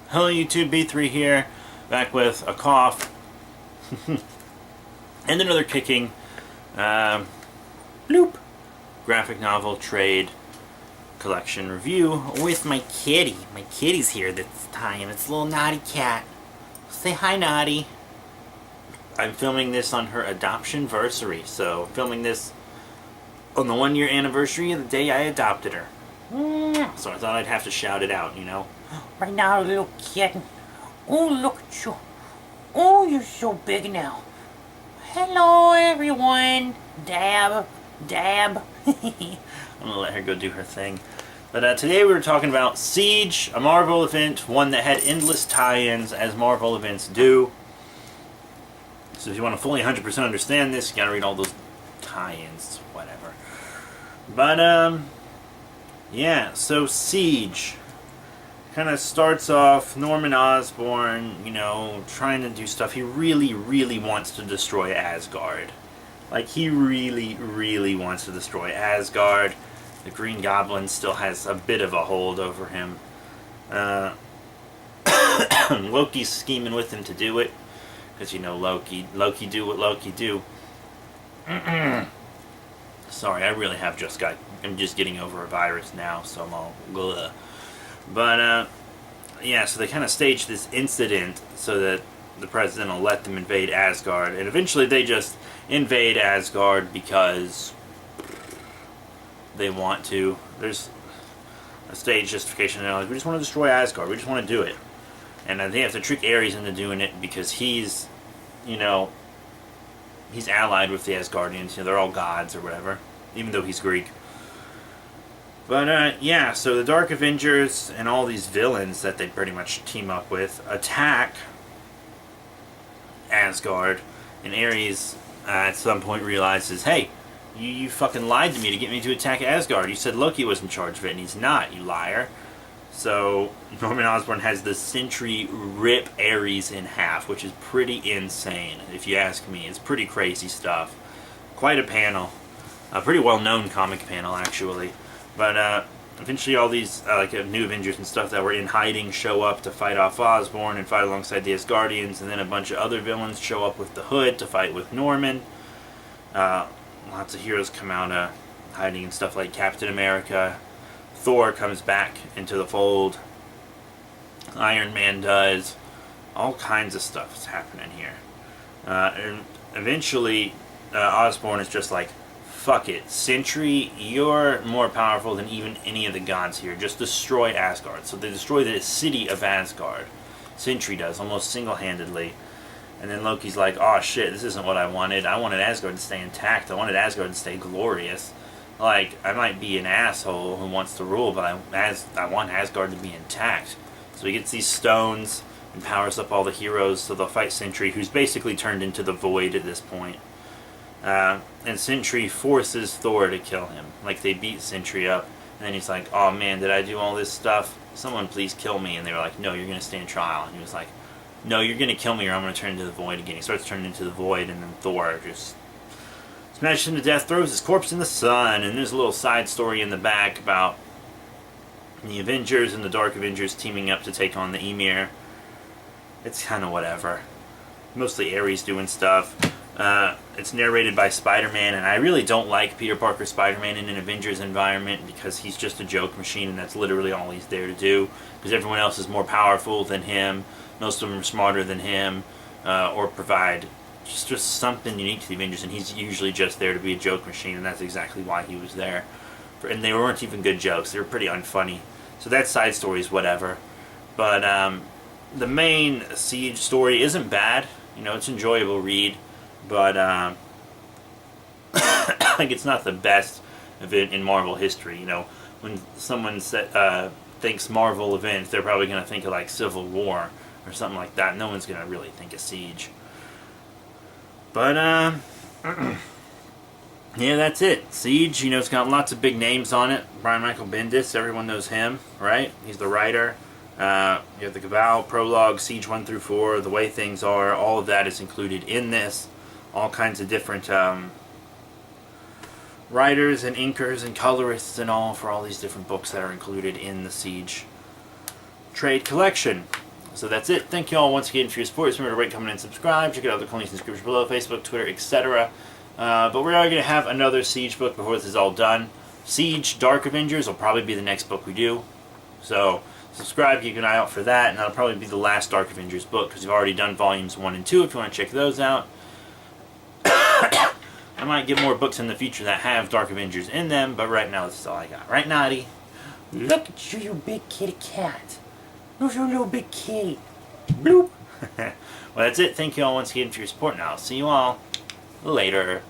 Hello YouTube, B3 here, back with a cough and another kicking bloop graphic novel trade collection review with my kitty. My kitty's here this time. It's a little naughty cat. Say hi, Naughty. I'm filming this on her adoption-versary, so filming this on the 1-year anniversary of the day I adopted her. So I thought I'd have to shout it out, you know. Right now, little kitten. Oh, look at you. Oh, you're so big now. Hello, everyone. Dab. Dab. I'm gonna let her go do her thing. But today we were talking about Siege, a Marvel event, one that had endless tie-ins, as Marvel events do. So if you want to fully 100% understand this, you gotta read all those tie-ins, whatever. But, yeah, so Siege kind of starts off Norman Osborn, you know, trying to do stuff. He really, really wants to destroy Asgard. Like, he really, really wants to destroy Asgard. The Green Goblin still has a bit of a hold over him. Loki's scheming with him to do it. Because, you know, Loki do what Loki do. Sorry, I really have I'm just getting over a virus now, so I'm all bleh. But, yeah, so they kind of staged this incident so that the president will let them invade Asgard. And eventually they just invade Asgard because they want to. There's a stage justification. They're like, we just want to destroy Asgard. We just want to do it. And they have to trick Ares into doing it because he's, you know, he's allied with the Asgardians. You know, they're all gods or whatever, even though he's Greek. But, yeah, so the Dark Avengers and all these villains that they pretty much team up with attack Asgard, and Ares at some point realizes, hey, you fucking lied to me to get me to attack Asgard. You said Loki was in charge of it, and he's not, you liar. So Norman Osborn has the Sentry rip Ares in half, which is pretty insane, if you ask me. It's pretty crazy stuff. Quite a panel. A pretty well-known comic panel, actually. But eventually all these new Avengers and stuff that were in hiding show up to fight off Osborn and fight alongside the Asgardians, and then a bunch of other villains show up with the Hood to fight with Norman. Lots of heroes come out hiding and stuff like Captain America. Thor comes back into the fold. Iron Man does. All kinds of stuff is happening here. And eventually Osborn is just like, fuck it, Sentry, you're more powerful than even any of the gods here. Just destroy Asgard. So they destroy the city of Asgard. Sentry does, almost single-handedly. And then Loki's like, oh shit, this isn't what I wanted. I wanted Asgard to stay intact. I wanted Asgard to stay glorious. Like, I might be an asshole who wants to rule, but I want Asgard to be intact. So he gets these stones and powers up all the heroes so they'll fight Sentry, who's basically turned into the Void at this point. And Sentry forces Thor to kill him. Like, they beat Sentry up, and then he's like, oh man, did I do all this stuff? Someone please kill me. And they were like, no, you're going to stand trial. And he was like, no, you're going to kill me or I'm going to turn into the Void again. He starts turning into the Void, and then Thor just smashes him to death, throws his corpse in the sun, and there's a little side story in the back about the Avengers and the Dark Avengers teaming up to take on the Ymir. It's kind of whatever. Mostly Ares doing stuff. It's narrated by Spider-Man, and I really don't like Peter Parker Spider-Man in an Avengers environment because he's just a joke machine, and that's literally all he's there to do. Because everyone else is more powerful than him, most of them are smarter than him, or provide just something unique to the Avengers, and he's usually just there to be a joke machine, and that's exactly why he was there. And they weren't even good jokes, they were pretty unfunny. So that side story is whatever. But the main Siege story isn't bad, you know, it's an enjoyable read. But, like, it's not the best event in Marvel history, you know. When someone thinks Marvel event, they're probably going to think of, like, Civil War or something like that. No one's going to really think of Siege. But, yeah, that's it. Siege, you know, it's got lots of big names on it. Brian Michael Bendis, everyone knows him, right? He's the writer. You have the Cabal, Prologue, Siege 1 through 4, The Way Things Are, all of that is included in this. All kinds of different writers and inkers and colorists and all for all these different books that are included in the Siege trade collection. So that's it. Thank you all once again for your support. Remember to rate, comment, and subscribe. Check out the links in the description below, Facebook, Twitter, etc. But we are going to have another Siege book before this is all done. Siege Dark Avengers will probably be the next book we do. So subscribe, keep an eye out for that, and that'll probably be the last Dark Avengers book because we've already done volumes 1 and 2 if you want to check those out. I might get more books in the future that have Dark Avengers in them, but right now this is all I got. Right, Naughty? Look at you, you big kitty cat. Look at your little big kitty. Bloop. Well, that's it. Thank you all once again for your support, and I'll see you all later.